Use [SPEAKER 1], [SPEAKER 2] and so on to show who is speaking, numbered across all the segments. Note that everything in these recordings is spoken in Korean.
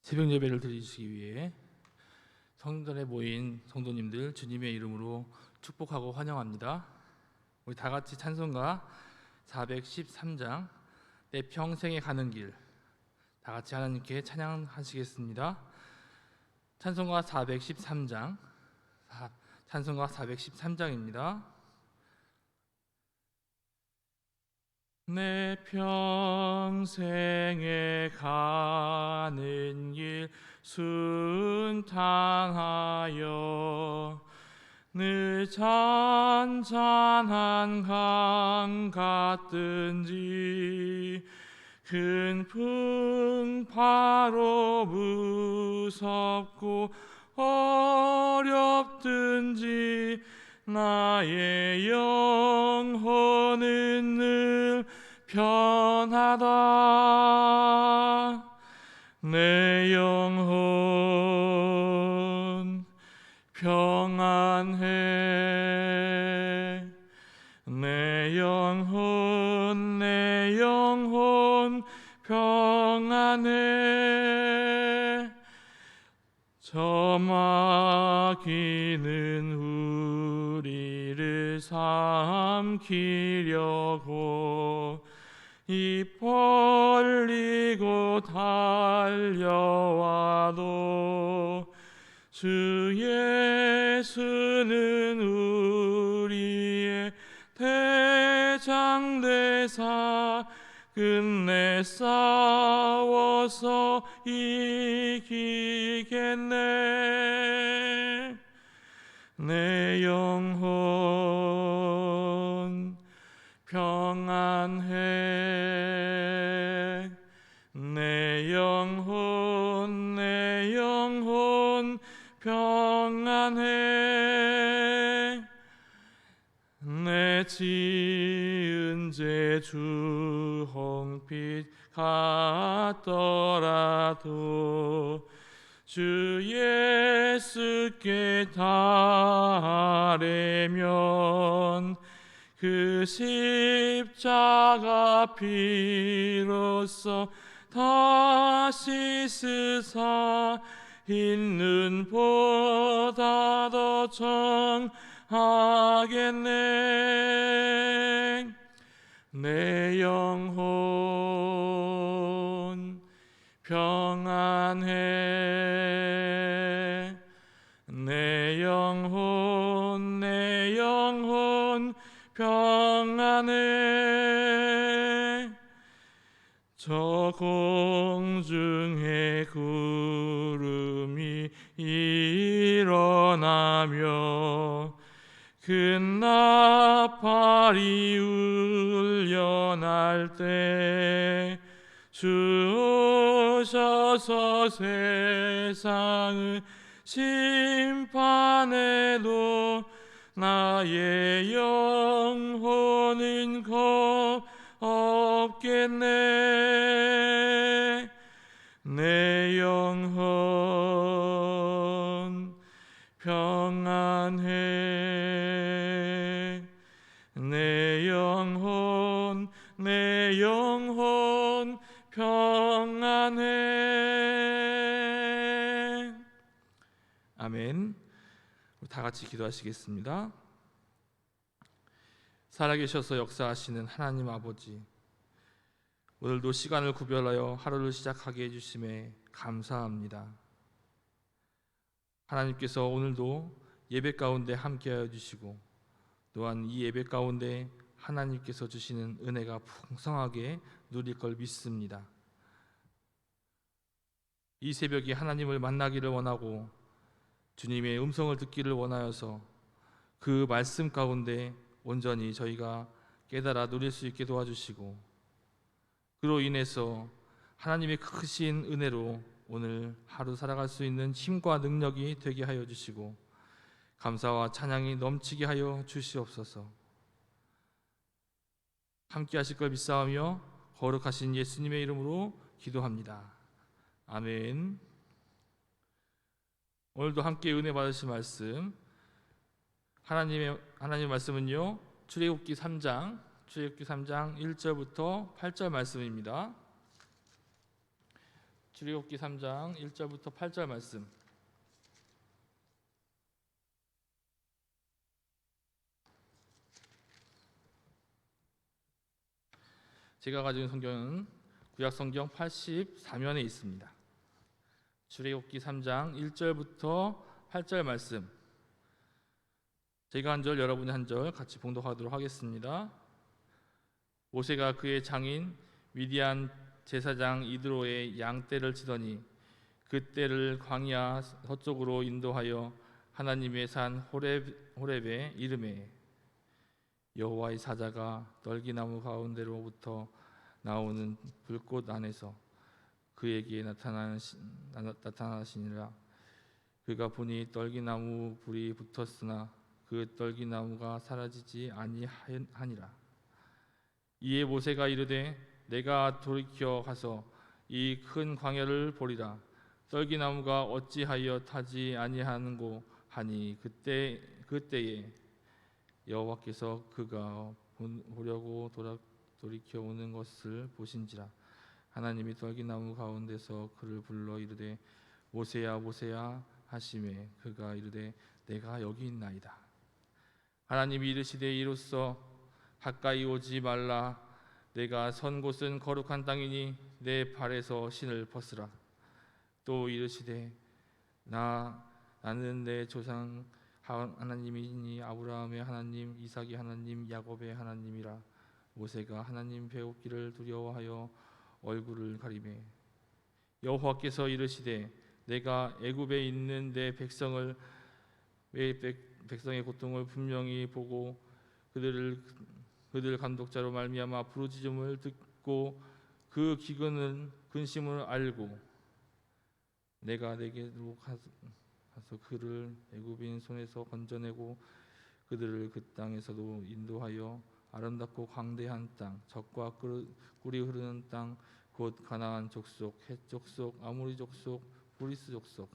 [SPEAKER 1] 새벽 예배를 드리시기 위해 성전에 모인 성도님들 주님의 이름으로 축복하고 환영합니다. 우리 다 같이 찬송가 413장 내 평생에 가는 길, 다 같이 하나님께 찬양하시겠습니다. 찬송가 413장입니다. 내 평생에 가는 길 순탄하여 늘 잔잔한 강 같든지 큰 풍파로 무섭고 어렵든지 나의 영혼은 늘 편하다. 내 영혼 평안해. 내 영혼 평안해. 저마귀는 우리를 삼키려고 입 벌리고 달려와도 주 예수는 우리의 대장대사 끝내 싸워서 이기겠네. 내 영혼 평안해. 내 영혼 평안해. 내 지은 죄 주홍빛 같더라도 주 예수께 달래면 그 십자가 피로써 다시 쓰사 있는 보다 더 정하겠네. 내 영혼 평안해. 내 영혼 평안해. 저 공중에 구름이 일어나며 큰 나팔이 울려날 때 주 오셔서 세상을 심판해도 나의 영혼은 겁 없겠네. 내 영혼 평안해. 내 영혼 평안해. 아멘. 다 같이 기도하시겠습니다. 살아계셔서 역사하시는 하나님 아버지, 오늘도 시간을 구별하여 하루를 시작하게 해주심에 감사합니다. 하나님께서 오늘도 예배 가운데 함께하여 주시고 또한 이 예배 가운데 하나님께서 주시는 은혜가 풍성하게 누릴 걸 믿습니다. 이 새벽에 하나님을 만나기를 원하고 주님의 음성을 듣기를 원하여서 그 말씀 가운데 온전히 저희가 깨달아 누릴 수 있게 도와주시고 그로 인해서 하나님의 크신 은혜로 오늘 하루 살아갈 수 있는 힘과 능력이 되게 하여 주시고 감사와 찬양이 넘치게 하여 주시옵소서. 함께 하실 걸 믿사오며 거룩하신 예수님의 이름으로 기도합니다. 아멘. 오늘도 함께 은혜 받으실 말씀, 하나님의 말씀은요, 출애굽기 3장 1절부터 8절 말씀입니다. 출애굽기 3장 1절부터 8절 말씀. 제가 가진 성경은 구약 성경 84면에 있습니다. 출애굽기 3장 1절부터 8절 말씀. 제가 한 절, 여러분이 한 절 같이 봉독하도록 하겠습니다. 모세가 그의 장인 미디안 제사장 이드로의 양떼를 치더니 그 떼를 광야 서쪽으로 인도하여 하나님의 산 호렙에 이르매 여호와의 사자가 떨기나무 가운데로부터 나오는 불꽃 안에서 그에게 나타나시니라. 그가 보니 떨기나무 불이 붙었으나 그 떨기나무가 사라지지 아니하니라. 이에 모세가 이르되 내가 돌이켜 가서 이 큰 광야를 보리라. 떨기나무가 어찌하여 타지 아니하는고 하니 그때에 여호와께서 그가 보려고 돌이켜 오는 것을 보신지라. 하나님이 떨기나무 가운데서 그를 불러 이르되 모세야 모세야 하시매 그가 이르되 내가 여기 있나이다. 하나님이 이르시되 이로써 가까이 오지 말라. 내가 선 곳은 거룩한 땅이니 내 발에서 신을 벗으라. 또 이르시되 나는 내 조상 하나님이니 아브라함의 하나님, 이삭의 하나님, 야곱의 하나님이라. 모세가 하나님 배우기를 두려워하여 얼굴을 가리매 여호와께서 이르시되 내가 애굽에 있는 내 백성의 고통을 분명히 보고 그들 감독자로 말미암아 부르짖음을 듣고 그 기근은 근심을 알고 내가 내게로 가서 그를 애굽인 손에서 건져내고 그들을 그 땅에서도 인도하여 아름답고 광대한 땅, 젖과 꿀이 흐르는 땅, 곧 가나안 족속, 헷 족속, 아모리 족속, 브리스 족속,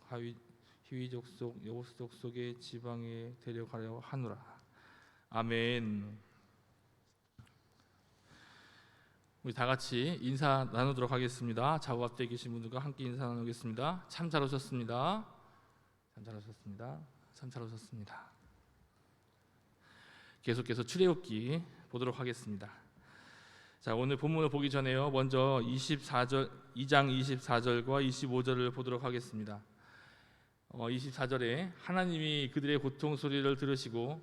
[SPEAKER 1] 히위 족속, 여부스 족속의 지방에 데려가려 하노라. 아멘. 우리 다 같이 인사 나누도록 하겠습니다. 좌우 앞에 계신 분들과 함께 인사 나누겠습니다. 참 잘 오셨습니다. 참 잘 오셨습니다. 참 잘 오셨습니다. 계속해서 출애굽기 보도록 하겠습니다. 자, 오늘 본문을 보기 전에요. 먼저 2장 24절과 25절을 보도록 하겠습니다. 24절에 하나님이 그들의 고통 소리를 들으시고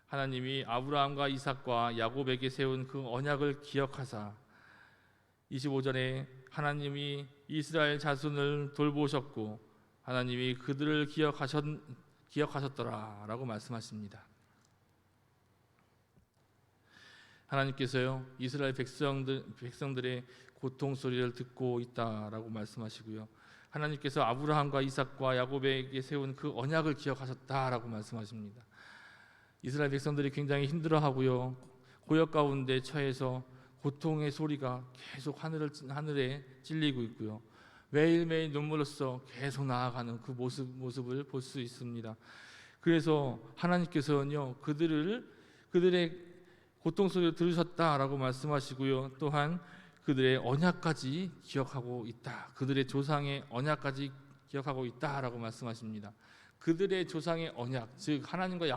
[SPEAKER 1] 하나님이 아브라함과 이삭과 야곱에게 세운 그 언약을 기억하사 25절에 하나님이 이스라엘 자손을 돌보셨고 하나님이 그들을 기억하셨더라라고 말씀하십니다. 하나님께서요 이스라엘 백성들의 고통 소리를 듣고 있다라고 말씀하시고요. 하나님께서 아브라함과 이삭과 야곱에게 세운 그 언약을 기억하셨다라고 말씀하십니다. 이스라엘 백성들이 굉장히 힘들어하고요. 고역 가운데 처해서 고통의 소리가 계속 하늘에 찔리고 있고요. 매일매일 눈물로써 계속 나아가는 그 모습을 볼 수 있습니다. 그래서 하나님께서는요 그들의 고통 소리를 들으셨다라고 말씀하시고요. 또한 그들의 언약까지 기억하고 있다. 그들의 조상의 언약까지 기억하고 있다라고 말씀하십니다. 그들의 조상의 언약, 즉 하나님과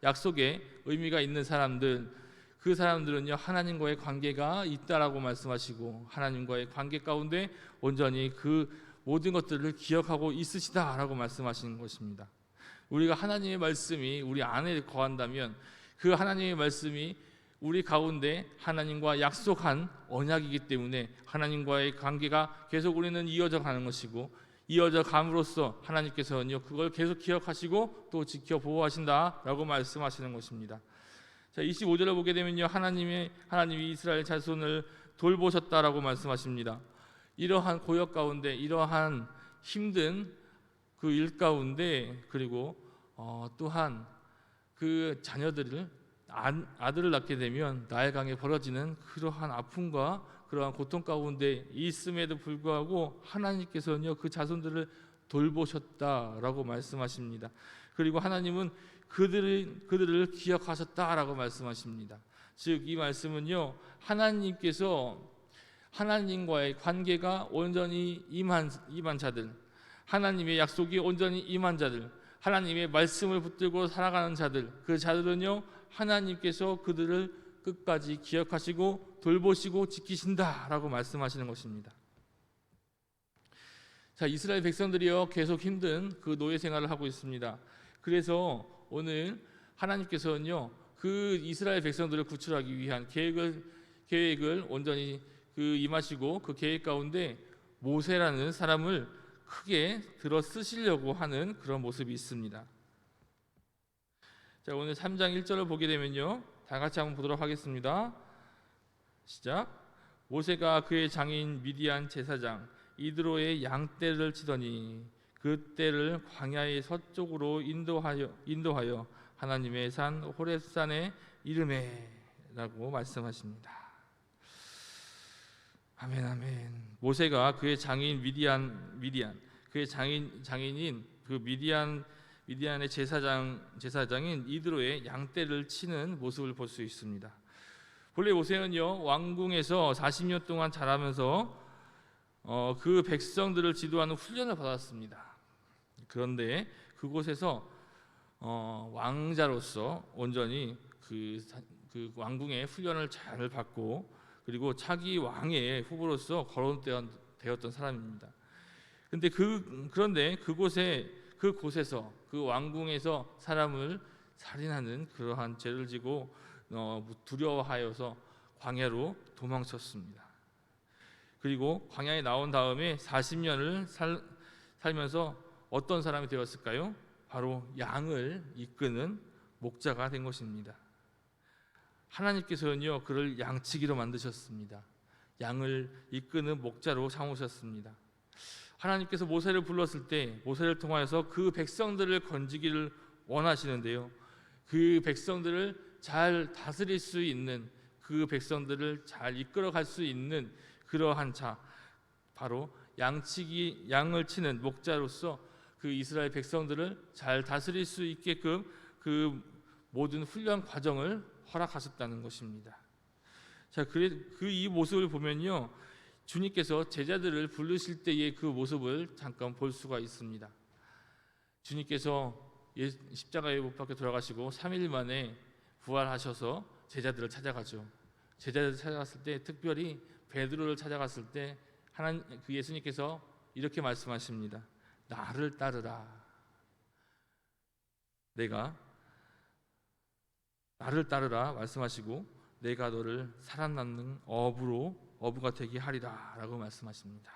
[SPEAKER 1] 약속에 의미가 있는 사람들, 그 사람들은요 하나님과의 관계가 있다라고 말씀하시고 하나님과의 관계 가운데 온전히 그 모든 것들을 기억하고 있으시다라고 말씀하시는 것입니다. 우리가 하나님의 말씀이 우리 안에 거한다면 그 하나님의 말씀이 우리 가운데 하나님과 약속한 언약이기 때문에 하나님과의 관계가 계속 우리는 이어져 가는 것이고 이어져 감으로써 하나님께서는요 그걸 계속 기억하시고 또 지켜 보호하신다라고 말씀하시는 것입니다. 자, 25절을 보게 되면요 하나님이 이스라엘 자손을 돌보셨다라고 말씀하십니다. 이러한 고역 가운데 이러한 힘든 그 일 가운데 그리고 또한 그 자녀들을 아들을 낳게 되면 나일강에 벌어지는 그러한 아픔과 그러한 고통 가운데 있음에도 불구하고 하나님께서는요 그 자손들을 돌보셨다라고 말씀하십니다. 그리고 하나님은 그들을 기억하셨다라고 말씀하십니다. 즉 이 말씀은요 하나님께서 하나님과의 관계가 온전히 임한 자들, 하나님의 약속이 온전히 임한 자들, 하나님의 말씀을 붙들고 살아가는 자들, 그 자들은요 하나님께서 그들을 끝까지 기억하시고 돌보시고 지키신다라고 말씀하시는 것입니다. 자, 이스라엘 백성들이요 계속 힘든 그 노예 생활을 하고 있습니다. 그래서 오늘 하나님께서는요 그 이스라엘 백성들을 구출하기 위한 계획을 온전히 임하시고 그 계획 가운데 모세라는 사람을 크게 들어 쓰시려고 하는 그런 모습이 있습니다. 자, 오늘 3장 1절을 보게 되면요 다 같이 한번 보도록 하겠습니다. 시작. 모세가 그의 장인 미디안 제사장 이드로의 양떼를 치더니 그 떼를 광야의 서쪽으로 인도하여 하나님의 산 호렙산에 이르매라고 말씀하십니다. 아멘, 아멘. 모세가 그의 장인 미디안 그의 장인인 그 미디안의 제사장인 이드로의 양떼를 치는 모습을 볼 수 있습니다. 본래 모세는요 왕궁에서 40년 동안 자라면서 그 백성들을 지도하는 훈련을 받았습니다. 그런데 그곳에서 왕자로서 온전히 그 왕궁의 훈련을 잘 받고 그리고 차기 왕의 후보로서 거론되었던 사람입니다. 그런데 그곳에서 그 왕궁에서 사람을 살인하는 그러한 죄를 지고 두려워하여서 광야로 도망쳤습니다. 그리고 광야에 나온 다음에 40년을 살면서 어떤 사람이 되었을까요? 바로 양을 이끄는 목자가 된 것입니다. 하나님께서는요 그를 양치기로 만드셨습니다. 양을 이끄는 목자로 삼으셨습니다. 하나님께서 모세를 불렀을 때 모세를 통하여서 그 백성들을 건지기를 원하시는데요, 그 백성들을 잘 다스릴 수 있는, 그 백성들을 잘 이끌어갈 수 있는 그러한 자, 바로 양을 치는 목자로서 그 이스라엘 백성들을 잘 다스릴 수 있게끔 그 모든 훈련 과정을 허락하셨다는 것입니다. 자, 이 모습을 보면요, 주님께서 제자들을 부르실 때의 그 모습을 잠깐 볼 수가 있습니다. 주님께서 십자가에 못 박혀 돌아가시고 3일 만에 부활하셔서 제자들을 찾아가죠. 제자들을 찾아갔을 때, 특별히 베드로를 찾아갔을 때 그 예수님께서 이렇게 말씀하십니다. 나를 따르라. 나를 따르라 말씀하시고 내가 너를 살아남는 어부가 되게 하리라 라고 말씀하십니다.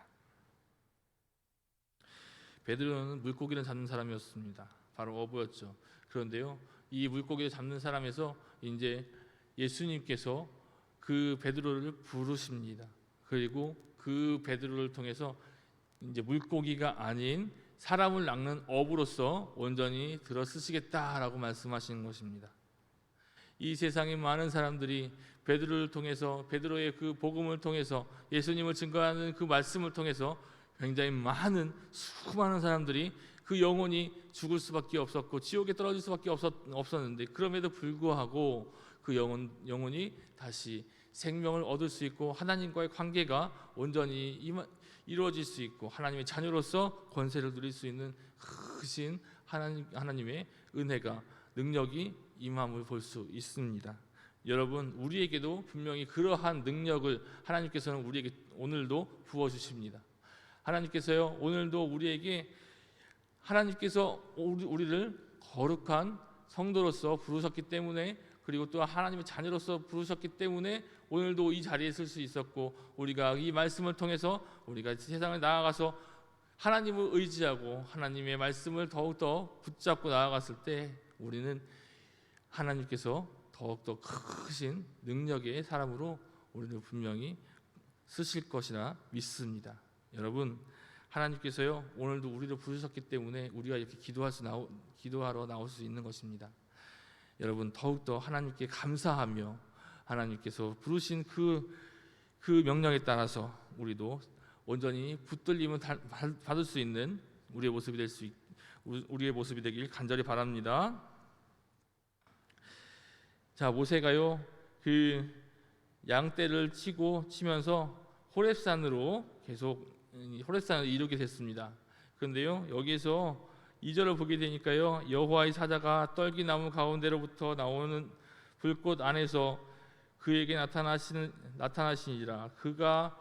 [SPEAKER 1] 베드로는 물고기를 잡는 사람이었습니다. 바로 어부였죠. 그런데요, 이 물고기를 잡는 사람에서 이제 예수님께서 그 베드로를 부르십니다. 그리고 그 베드로를 통해서 이제 물고기가 아닌 사람을 낚는 어부로서 온전히 들어 쓰시겠다라고 말씀하시는 것입니다. 이 세상의 많은 사람들이 베드로를 통해서, 베드로의 그 복음을 통해서, 예수님을 증거하는 그 말씀을 통해서 굉장히 수많은 사람들이 그 영혼이 죽을 수밖에 없었고 지옥에 떨어질 수밖에 없었는데, 그럼에도 불구하고 그 영혼이 다시 생명을 얻을 수 있고 하나님과의 관계가 온전히 이루어질 수 있고 하나님의 자녀로서 권세를 누릴 수 있는 크신 하나님의 은혜가, 능력이 임함을 볼 수 있습니다. 여러분, 우리에게도 분명히 그러한 능력을 하나님께서는 우리에게 오늘도 부어주십니다. 하나님께서요, 오늘도 우리에게, 하나님께서 우리를 거룩한 성도로서 부르셨기 때문에, 그리고 또 하나님의 자녀로서 부르셨기 때문에 오늘도 이 자리에 설 수 있었고, 우리가 이 말씀을 통해서 우리가 세상을 나아가서 하나님을 의지하고 하나님의 말씀을 더욱더 붙잡고 나아갔을 때 우리는 하나님께서 더욱더 크신 능력의 사람으로 우리를 분명히 쓰실 것이라 믿습니다. 여러분, 하나님께서요 오늘도 우리를 부르셨기 때문에 우리가 이렇게 기도하러 나올 수 있는 것입니다. 여러분, 더욱더 하나님께 감사하며 하나님께서 부르신 그 명령에 따라서 우리도 온전히 붙들림을 받을 수 있는 우리의 모습이 되길 간절히 바랍니다. 자, 모세가요 그 양떼를 치면서 호렙산으로 이르게 됐습니다. 그런데요, 여기에서 2절을 보게 되니까요, 여호와의 사자가 떨기나무 가운데로부터 나오는 불꽃 안에서 그에게 나타나시니라. 그가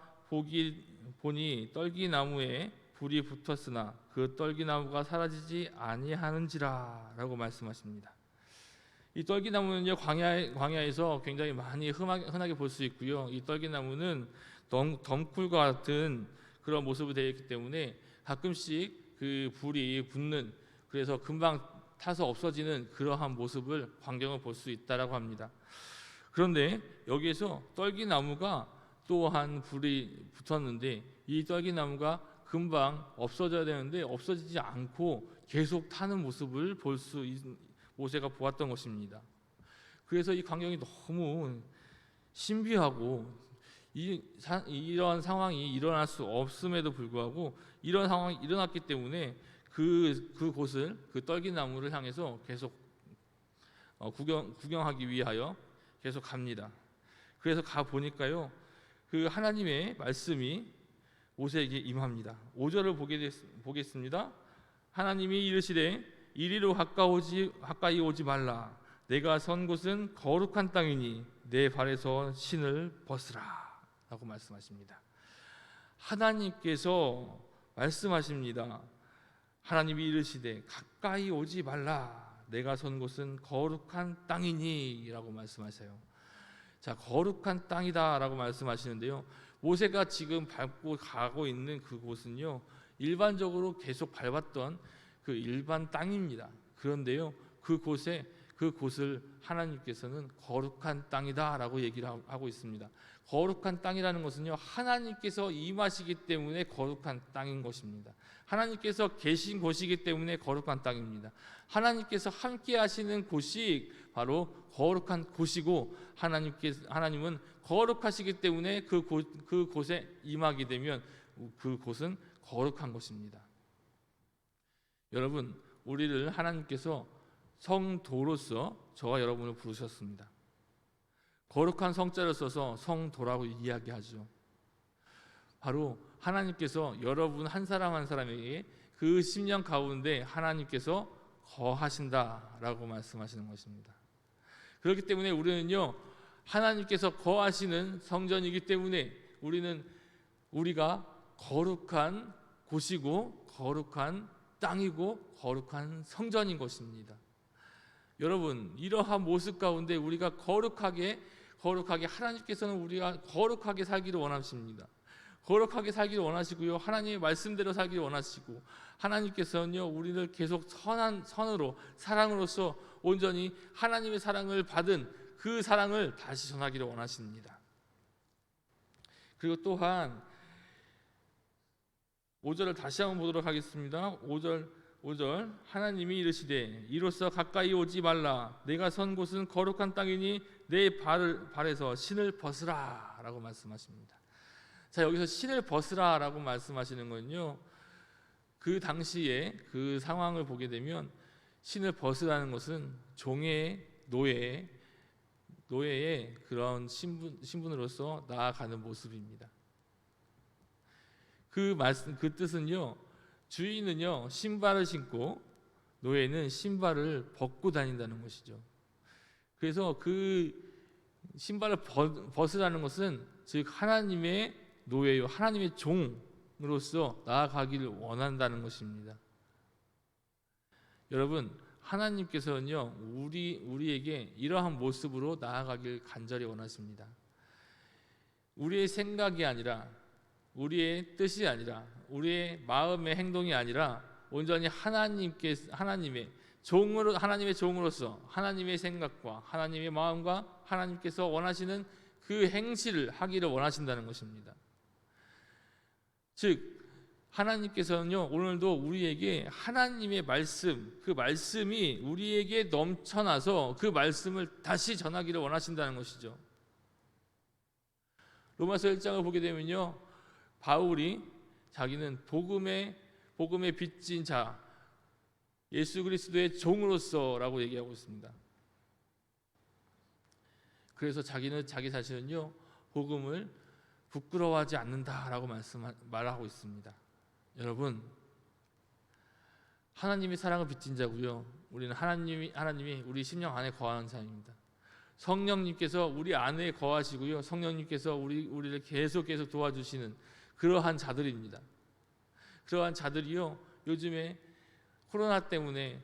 [SPEAKER 1] 보니 떨기나무에 불이 붙었으나 그 떨기나무가 사라지지 아니하는지라 라고 말씀하십니다. 이 떨기나무는요, 광야에서 굉장히 많이 흔하게 볼 수 있고요. 이 떨기나무는 덩쿨과 같은 그런 모습으로 되어 있기 때문에 가끔씩 그 불이 붙는, 그래서 금방 타서 없어지는 그러한 모습을, 광경을 볼 수 있다라고 합니다. 그런데 여기에서 떨기나무가 또한 불이 붙었는데 이 떨기나무가 금방 없어져야 되는데 없어지지 않고 계속 타는 모습을 모세가 보았던 것입니다. 그래서 이 광경이 너무 신비하고 이런 상황이 일어날 수 없음에도 불구하고 이런 상황이 일어났기 때문에 그곳을, 그 떨기나무를 향해서 계속 구경하기 위하여 계속 갑니다. 그래서 가 보니까요, 그 하나님의 말씀이 모세에게 임합니다. 5절을 보겠습니다. 하나님이 이르시되 이리로 가까이 오지 말라. 내가 선 곳은 거룩한 땅이니 내 발에서 신을 벗으라 라고 말씀하십니다. 하나님께서 말씀하십니다. 하나님이 이르시되 가까이 오지 말라. 내가 선 곳은 거룩한 땅이니 라고 말씀하세요. 자, 거룩한 땅이다 라고 말씀하시는데요, 모세가 지금 밟고 가고 있는 그곳은요, 일반적으로 계속 밟았던 그 일반 땅입니다. 그런데요, 그곳을 하나님께서는 거룩한 땅이다 라고 얘기를 하고 있습니다. 거룩한 땅이라는 것은요, 하나님께서 임하시기 때문에 거룩한 땅인 것입니다. 하나님께서 계신 곳이기 때문에 거룩한 땅입니다. 하나님께서 함께 하시는 곳이 바로 거룩한 곳이고, 하나님은 거룩하시기 때문에 그곳에 임하게 되면 그곳은 거룩한 것입니다. 여러분, 우리를 하나님께서 성도로서 저와 여러분을 부르셨습니다. 거룩한 성자를 써서 성도라고 이야기하죠. 바로 하나님께서 여러분 한 사람 한 사람에게 그 심령 가운데 하나님께서 거하신다라고 말씀하시는 것입니다. 그렇기 때문에 우리는요, 하나님께서 거하시는 성전이기 때문에 우리가 거룩한 곳이고 거룩한 땅이고 거룩한 성전인 것입니다. 여러분, 이러한 모습 가운데 우리가 거룩하게 하나님께서는 우리가 거룩하게 살기를 원하십니다. 거룩하게 살기를 원하시고요, 하나님의 말씀대로 살기를 원하시고, 하나님께서는요, 우리를 계속 선으로, 사랑으로서 온전히 하나님의 사랑을 받은 그 사랑을 다시 전하기를 원하십니다. 그리고 또한 5절을 다시 한번 보도록 하겠습니다. 5절 하나님이 이르시되 이로써 가까이 오지 말라. 내가 선 곳은 거룩한 땅이니 내 발에서 신을 벗으라 라고 말씀하십니다. 자, 여기서 신을 벗으라 라고 말씀하시는 건요, 그 당시에 그 상황을 보게 되면 신을 벗으라는 것은 종의 노예의 그런 신분으로서 나아가는 모습입니다. 그 뜻은요, 주인은요 신발을 신고 노예는 신발을 벗고 다닌다는 것이죠. 그래서 그 신발을 벗으라는 것은 즉 하나님의 노예요, 하나님의 종으로서 나아가기를 원한다는 것입니다. 여러분, 하나님께서는요 우리에게 이러한 모습으로 나아가길 간절히 원하십니다. 우리의 생각이 아니라, 우리의 뜻이 아니라, 우리의 마음의 행동이 아니라 온전히 하나님의 종으로서 하나님의 생각과 하나님의 마음과 하나님께서 원하시는 그 행실을 하기를 원하신다는 것입니다. 즉 하나님께서는요 오늘도 우리에게 하나님의 말씀, 그 말씀이 우리에게 넘쳐나서 그 말씀을 다시 전하기를 원하신다는 것이죠. 로마서 1장을 보게 되면요, 바울이 자기는 복음의 빚진 자, 예수 그리스도의 종으로서라고 얘기하고 있습니다. 그래서 자기 자신은요 복음을 부끄러워하지 않는다라고 말하고 있습니다. 여러분, 하나님이 사랑을 빚진 자고요. 우리는 하나님이 우리 심령 안에 거하는 자입니다. 성령님께서 우리 안에 거하시고요. 성령님께서 우리를 계속 도와주시는 그러한 자들입니다. 그러한 자들이요. 요즘에 코로나 때문에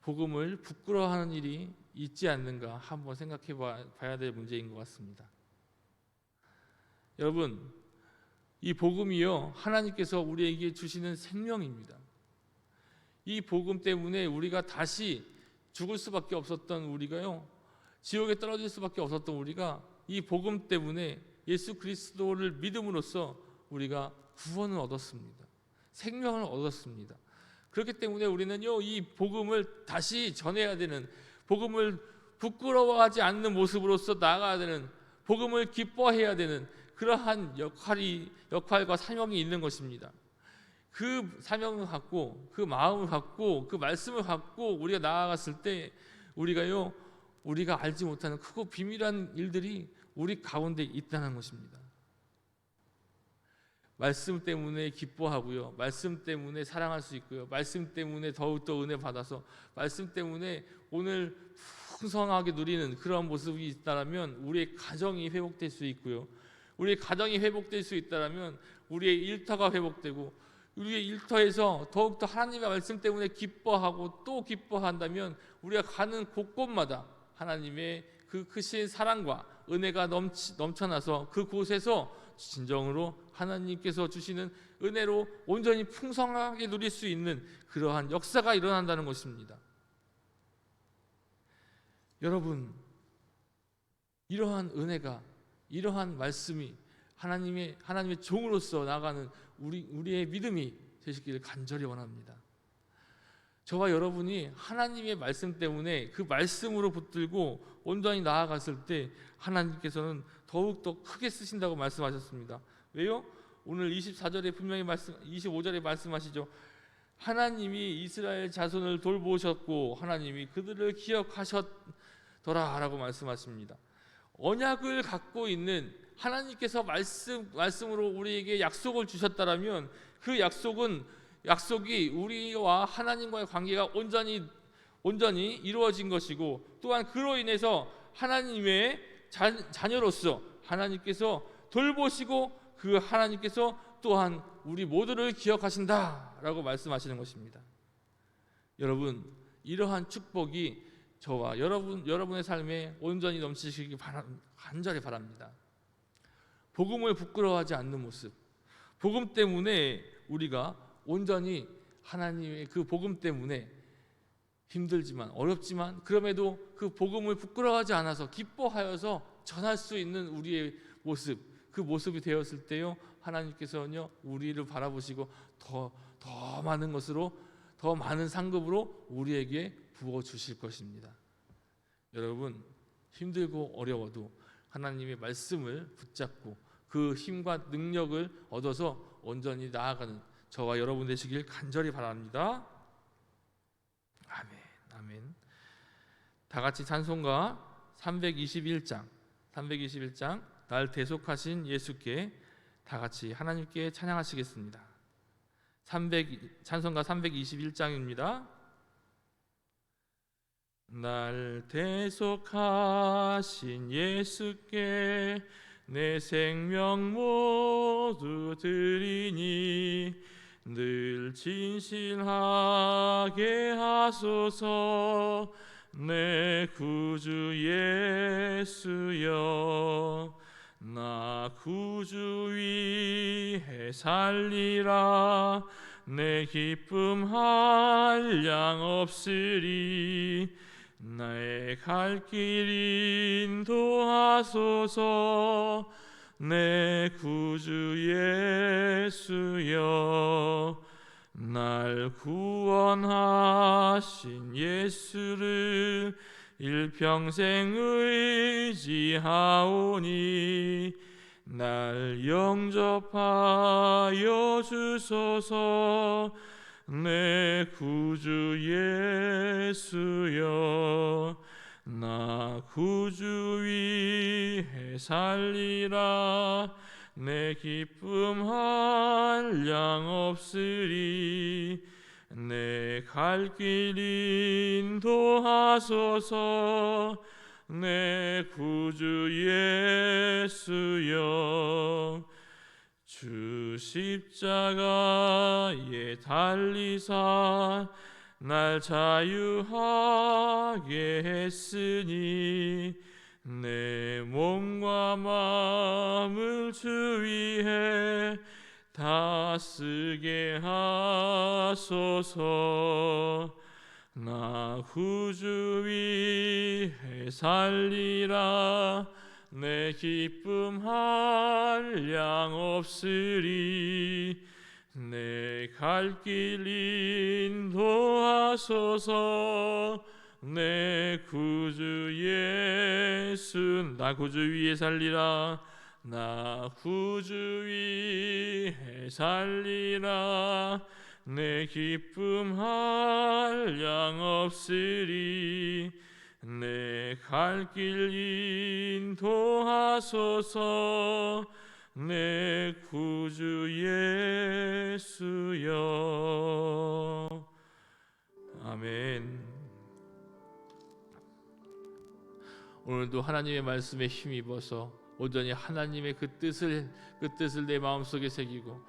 [SPEAKER 1] 복음을 부끄러워하는 일이 있지 않는가 한번 생각해 봐야 될 문제인 것 같습니다. 여러분, 이 복음이요, 하나님께서 우리에게 주시는 생명입니다. 이 복음 때문에 우리가 다시 죽을 수밖에 없었던 우리가요, 지옥에 떨어질 수밖에 없었던 우리가 이 복음 때문에 예수 그리스도를 믿음으로써 우리가 구원을 얻었습니다. 생명을 얻었습니다. 그렇기 때문에 우리는요, 이 복음을 다시 전해야 되는, 복음을 부끄러워하지 않는 모습으로서 나아가야 되는, 복음을 기뻐해야 되는 그러한 역할과 사명이 있는 것입니다. 그 사명을 갖고, 그 마음을 갖고, 그 말씀을 갖고 우리가 나아갔을 때 우리가 알지 못하는 크고 비밀한 일들이 우리 가운데 있다는 것입니다. 말씀 때문에 기뻐하고요, 말씀 때문에 사랑할 수 있고요, 말씀 때문에 더욱더 은혜 받아서, 말씀 때문에 오늘 풍성하게 누리는 그런 모습이 있다면 우리의 가정이 회복될 수 있고요, 우리의 가정이 회복될 수 있다면 우리의 일터가 회복되고, 우리의 일터에서 더욱더 하나님의 말씀 때문에 기뻐하고 또 기뻐한다면 우리가 가는 곳곳마다 하나님의 그 크신 사랑과 은혜가 넘쳐나서 그곳에서 진정으로 하나님께서 주시는 은혜로 온전히 풍성하게 누릴 수 있는 그러한 역사가 일어난다는 것입니다. 여러분, 이러한 은혜가, 이러한 말씀이 하나님의 종으로서 나가는 우리의 믿음이 되시기를 간절히 원합니다. 저와 여러분이 하나님의 말씀 때문에 그 말씀으로 붙들고 온전히 나아갔을 때 하나님께서는 더욱더 크게 쓰신다고 말씀하셨습니다. 왜요? 오늘 24절에 분명히 25절에 말씀하시죠. 하나님이 이스라엘 자손을 돌보셨고 하나님이 그들을 기억하셨더라 라고 말씀하십니다. 언약을 갖고 있는 하나님께서 말씀으로 우리에게 약속을 주셨다면 그 약속이 우리와 하나님과의 관계가 온전히 이루어진 것이고, 또한 그로 인해서 하나님의 자녀로서 하나님께서 돌보시고 그 하나님께서 또한 우리 모두를 기억하신다라고 말씀하시는 것입니다. 여러분, 이러한 축복이 저와 여러분의 삶에 온전히 넘치시기 간절히 바랍니다. 복음을 부끄러워하지 않는 모습, 복음 때문에 우리가 온전히 하나님의 그 복음 때문에 힘들지만 어렵지만 그럼에도 그 복음을 부끄러워하지 않아서 기뻐하여서 전할 수 있는 우리의 모습, 그 모습이 되었을 때요, 하나님께서는요 우리를 바라보시고 더 많은 것으로, 더 많은 상급으로 우리에게 부어 주실 것입니다. 여러분, 힘들고 어려워도 하나님의 말씀을 붙잡고 그 힘과 능력을 얻어서 온전히 나아가는 저와 여러분 되시길 간절히 바랍니다. 아멘. 다 같이 찬송가 321장 날 대속하신 예수께 다 같이 하나님께 찬양하시겠습니다. 찬송가 321장입니다. 날 대속하신 예수께 내 생명 모두 드리니 늘 진실하게 하소서. 내 구주 예수여, 나 구주 위해 살리라. 내 기쁨 한량 없으리. 나의 갈 길 인도하소서. 내 구주 예수여, 날 구원하신 예수를 일평생 의지하오니 날 영접하여 주소서. 내 구주 예수여, 나 구주 위해 살리라. 내 기쁨 한량 없으리. 내 갈 길 인도하소서. 내 구주 예수여, 주 십자가에 달리사 날 자유하게 했으니 내 몸과 마음을 주 위해 다 쓰게 하소서. 나 구주 위해 살리라. 내 기쁨 한량 없으리. 내 갈 길 인도하소서. 내 구주 예수, 나 구주 위에 살리라. 나 구주 위에 살리라. 내 기쁨 한량 없으리. 내 갈 길 인도하소서. 내 구주 예수여. 아멘. 오늘도 하나님의 말씀에 힘입어서 온전히 하나님의 그 뜻을 내 마음속에 새기고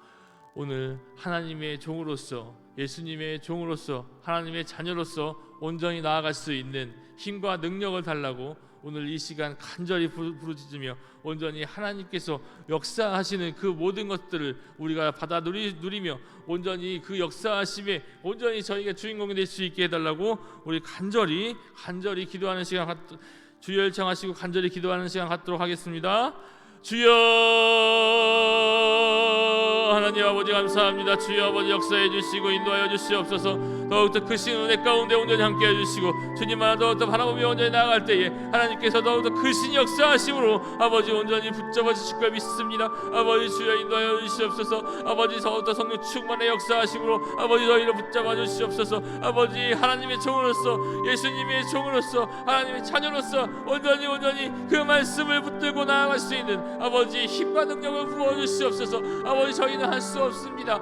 [SPEAKER 1] 오늘 하나님의 종으로서, 예수님의 종으로서, 하나님의 자녀로서 온전히 나아갈 수 있는 힘과 능력을 달라고 오늘 이 시간 간절히 부르짖으며 온전히 하나님께서 역사하시는 그 모든 것들을 우리가 받아 누리며 온전히 그 역사하심에 온전히 저희가 주인공이 될 수 있게 해달라고 우리 간절히 기도하는 시간, 주여 열창하시고 간절히 기도하는 시간 갖도록 하겠습니다. 주여 하나님 아버지 감사합니다. 주여 아버지 역사해 주시고 인도하여 주시옵소서. 더욱더 크신 은혜 가운데 온전히 함께해 주시고 주님만 더욱더 바라보며 온전히 나아갈 때에 하나님께서 더욱더 크신 역사하심으로 아버지 온전히 붙잡아 주실 걸 믿습니다. 아버지 주여 인도하여 주시옵소서. 아버지 더욱더 성령 충만의 역사하심으로 아버지 저희를 붙잡아 주시옵소서. 아버지 하나님의 종으로서, 예수님의 종으로서, 하나님의 자녀로서 온전히 그 말씀을 붙들고 나아갈 수 있는 아버지 힘과 능력을 부어 주시옵소서. 아버지 저희는 할 수 없습니다.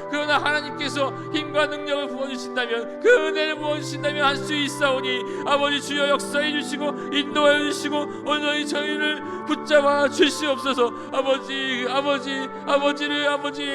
[SPEAKER 1] 그러나 하나님께서 힘과 능력을 부어주신다면, 그 은혜를 부어주신다면 할 수 있사오니 아버지 주여 역사해 주시고 인도하여 주시고 온전히 저희를 붙잡아 주시옵소서. 아버지의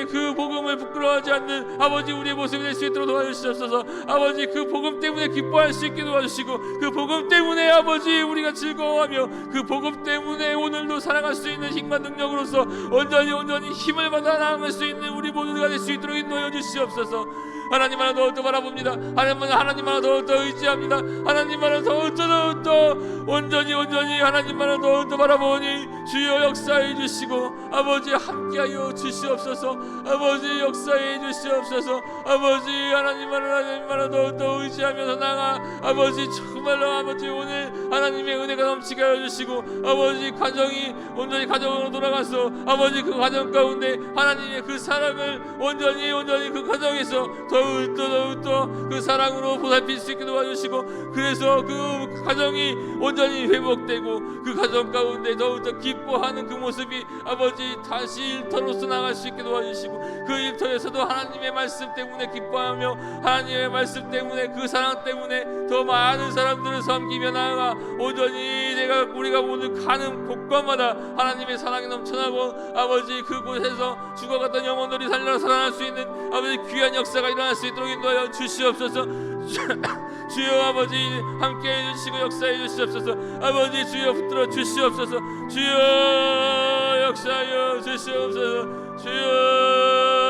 [SPEAKER 1] 그 복음을 부끄러워하지 않는 아버지 우리의 모습이 될 수 있도록 도와주시옵소서. 아버지 그 복음 때문에 기뻐할 수 있게 도와주시고 그 복음 때문에 아버지 우리가 즐거워하며 그 복음 때문에 오늘도 살아갈 수 있는 힘과 능력으로서 온전히 힘을 받아 나아갈 수 있는 우리 모두가 될 수 있도록 인도하여 주시옵소서. 하나님 하나 더욱더 바라봅니다. 하나님 하나 더욱더 의지합니다. 하나님 하나 더욱더 온전히 하나님 하나 더욱더 바라보니 주여 역사해 주시고 아버지 함께하여 주시옵소서. 아버지 역사해 주시옵소서. 아버지 하나님 하나 더욱더 의지하면서 나가 아버지 정말로 아버지 오늘 하나님의 은혜가 넘치게 하여 주시고 아버지 가정이 온전히 가정으로 돌아가서 아버지 그 가정 가운데 하나님의 그 사랑을 온전히 그 가정에서 더욱더 그 사랑으로 보살필 수 있게 도와주시고 그래서 그 가정이 온전히 회복되고 그 가정 가운데 더욱더 기뻐하는 그 모습이 아버지 다시 일터로서 나갈 수 있게 도와주시고 그 일터에서도 하나님의 말씀 때문에 기뻐하며 하나님의 말씀 때문에 그 사랑 때문에 더 많은 사람들을 섬기며 나아가 온전히 우리가 오늘 가는 곳곳마다 하나님의 사랑이 넘쳐나고 아버지 그곳에서 죽어갔던 영혼들이 살아날 수 있는 아버지 귀한 역사가 일어날 수 있도록 인도하여 주시옵소서. 주여 아버지 함께해 주시고 역사해 주시옵소서. 아버지 주여 붙들어 주시옵소서. 주여 역사하여 주시옵소서. 주여